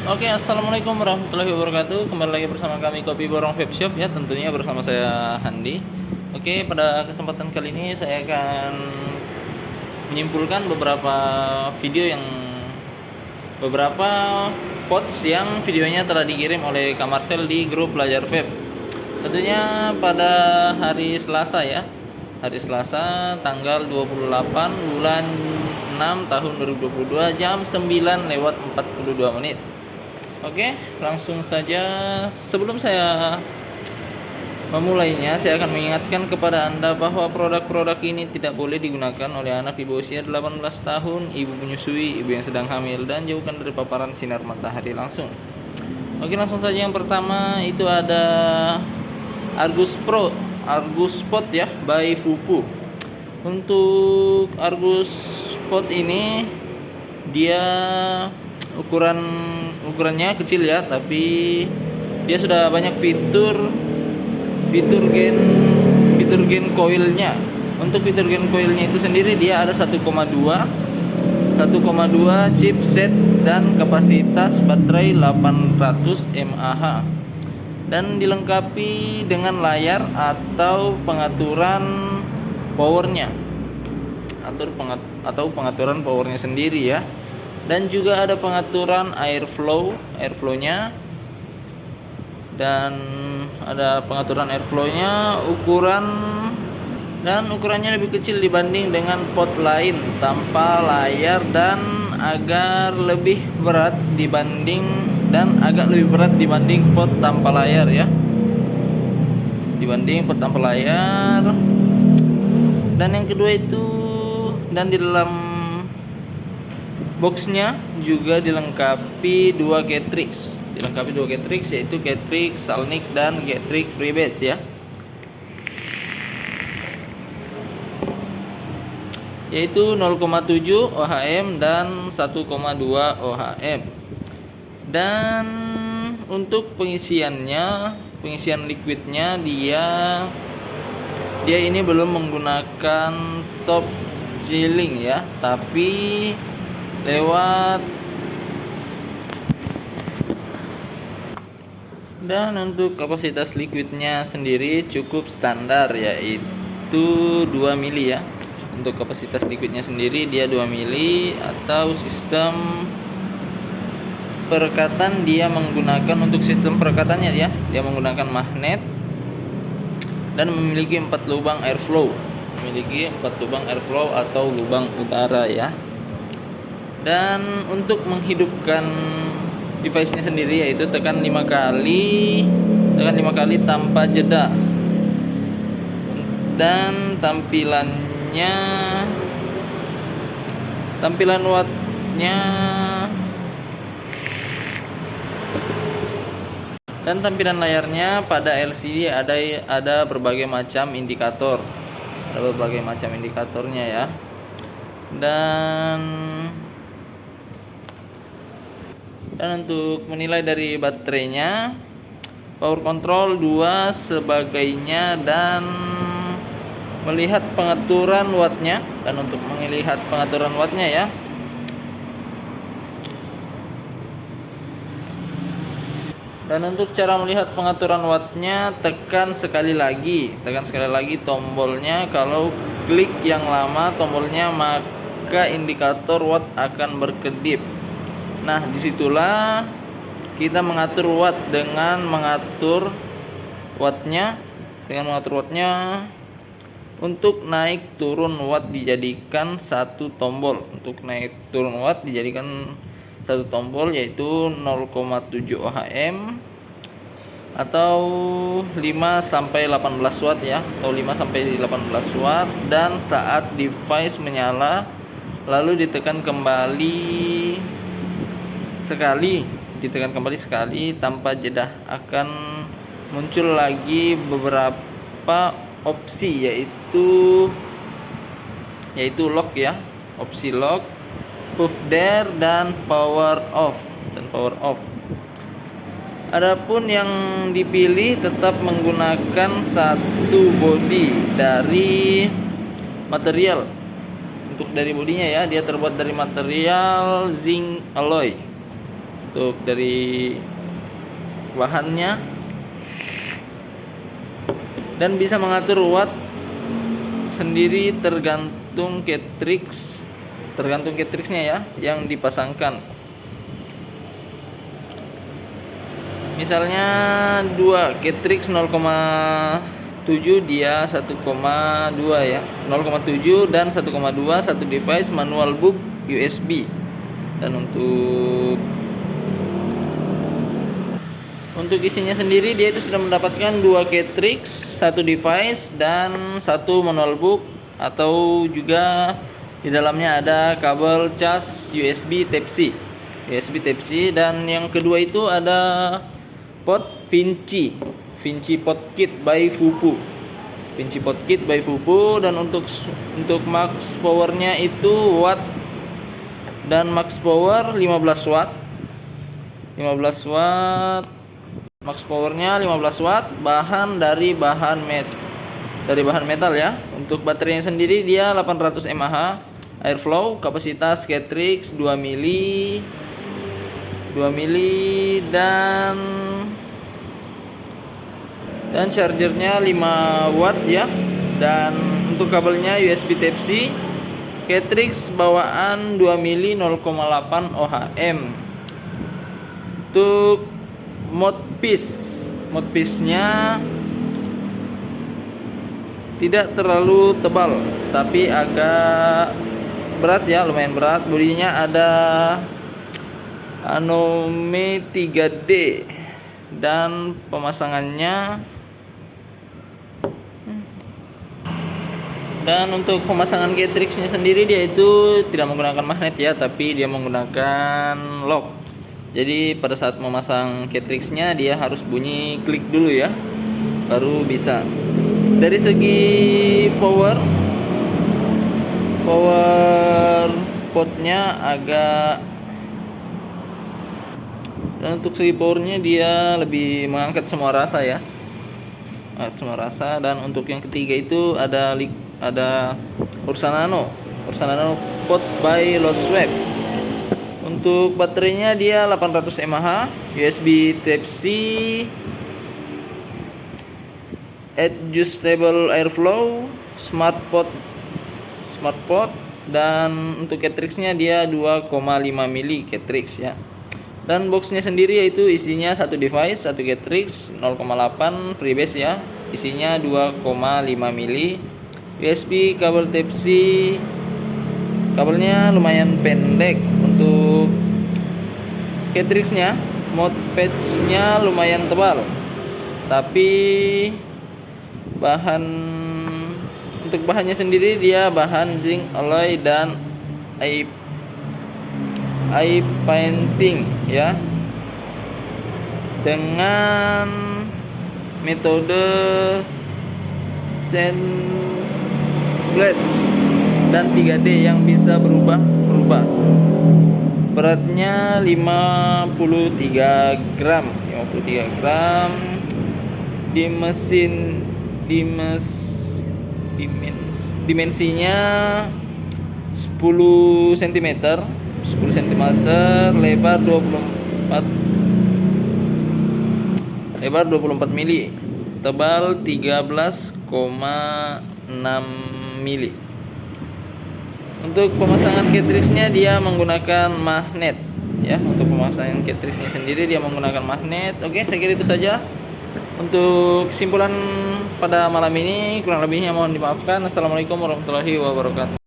Oke, assalamualaikum warahmatullahi wabarakatuh. Kembali lagi bersama kami Kopi Borong Vape Shop ya, tentunya bersama saya Handi. Oke, pada kesempatan kali ini saya akan menyimpulkan beberapa posts yang videonya telah dikirim oleh Kak Marcel di grup Belajar Vape. Tentunya pada hari Selasa ya. Hari Selasa tanggal 28 bulan 6 tahun 2022 jam 9:42 menit. Oke, langsung saja. Sebelum saya memulainya, saya akan mengingatkan kepada Anda bahwa produk-produk ini tidak boleh digunakan oleh anak di bawah usia 18 tahun, ibu menyusui, ibu yang sedang hamil, dan jauhkan dari paparan sinar matahari langsung. Oke, langsung saja. Yang pertama itu ada Argus Spot ya, by Fupu. Untuk Argus Spot ini dia ukurannya kecil ya, tapi dia sudah banyak fitur gen coilnya. Untuk fitur gen coilnya itu sendiri dia ada 1,2 chipset dan kapasitas baterai 800 mAh, dan dilengkapi dengan layar atau pengaturan powernya atau pengaturan powernya sendiri ya. Dan juga ada pengaturan airflow-nya, dan ada pengaturan airflow-nya ukurannya lebih kecil dibanding dengan pot lain tanpa layar, dan agak lebih berat dibanding pot tanpa layar ya. Dibanding pot tanpa layar. Dan yang kedua itu, dan di dalam boxnya juga dilengkapi dua Catrix, yaitu Catrix Salnik dan Catrix Freebase ya, yaitu 0,7 ohm dan 1,2 ohm. Dan untuk pengisian liquidnya, dia ini belum menggunakan top sealing ya, tapi dan untuk kapasitas liquidnya sendiri cukup standar, yaitu 2 mili ya. Untuk kapasitas liquidnya sendiri dia 2 mili, atau sistem perekatan untuk sistem perekatannya dia menggunakan magnet, dan memiliki 4 lubang airflow atau lubang udara ya. Dan untuk menghidupkan device-nya sendiri, yaitu tekan 5 kali tanpa jeda. Dan tampilan wattnya dan tampilan layarnya pada LCD ada berbagai macam indikatornya ya. Dan untuk menilai dari baterainya, power control 2 sebagainya, dan melihat pengaturan wattnya. Dan untuk melihat pengaturan wattnya ya, dan untuk cara melihat pengaturan wattnya, tekan sekali lagi tombolnya. Kalau klik yang lama tombolnya, maka indikator watt akan berkedip. Nah, disitulah kita mengatur watt dengan mengatur wattnya. Untuk naik turun watt dijadikan satu tombol. Yaitu 0,7 ohm atau 5 sampai 18 watt ya, dan saat device menyala lalu ditekan kembali sekali tanpa jeda, akan muncul lagi beberapa opsi, yaitu lock ya, opsi lock, puff there, dan power off. Adapun yang dipilih tetap menggunakan satu bodi dari material. Untuk dari bodinya ya, dia terbuat dari material zinc alloy. untuk dari bahannya, dan bisa mengatur watt sendiri tergantung cartridge-nya ya yang dipasangkan. Misalnya 2 cartridge 0,7 dia 1,2 ya, 0,7 dan 1,2, satu device manual book USB. Dan untuk isinya sendiri dia itu sudah mendapatkan 2 cartridge, 1 device dan 1 manual book, atau juga di dalamnya ada kabel cas USB Type-C. Dan yang kedua itu ada pot Vinci pot kit by Fupu. Dan untuk max powernya itu watt, dan max power 15 watt. Max powernya 15 watt, dari bahan metal ya. Untuk baterainya sendiri dia 800 mAh airflow, kapasitas cartridge 2 mili dan chargernya 5 watt ya. Dan untuk kabelnya USB Type-C, cartridge bawaan 2 mili 0,8 ohm. Untuk mouthpiece-nya tidak terlalu tebal, tapi agak berat ya, lumayan berat. Bodinya ada Anome 3D, dan untuk pemasangan cartridge-nya sendiri dia itu tidak menggunakan magnet ya, tapi dia menggunakan lock. Jadi pada saat memasang cartridge-nya dia harus bunyi klik dulu ya, baru bisa. Dari segi power potnya dan untuk segi powernya dia lebih mengangkat semua rasa ya, dan untuk yang ketiga itu ada Ursa Nano pot by Losweb. Untuk baterainya dia 800 mAh, USB Type-C, adjustable airflow, smart pot, dan untuk cartridge-nya dia 2,5 mili cartridge ya. Dan boxnya sendiri yaitu isinya 1 device, 1 cartridge 0,8 freebase ya, isinya 2,5 mili, USB, kabel Type-C, kabelnya lumayan pendek. Untuk cartridge-nya, mouthpiece-nya lumayan tebal, tapi untuk bahannya sendiri dia bahan zinc alloy dan eye painting ya, dengan metode sandblades dan 3D yang bisa berubah. Beratnya 53 gram. Dimensinya 10 cm, lebar 24 mili, tebal 13,6 mili. Untuk pemasangan cartridge-nya dia menggunakan magnet ya. Untuk pemasangan cartridge-nya sendiri dia menggunakan magnet. Oke, saya kira itu saja untuk kesimpulan pada malam ini. Kurang lebihnya mohon dimaafkan. Assalamualaikum warahmatullahi wabarakatuh.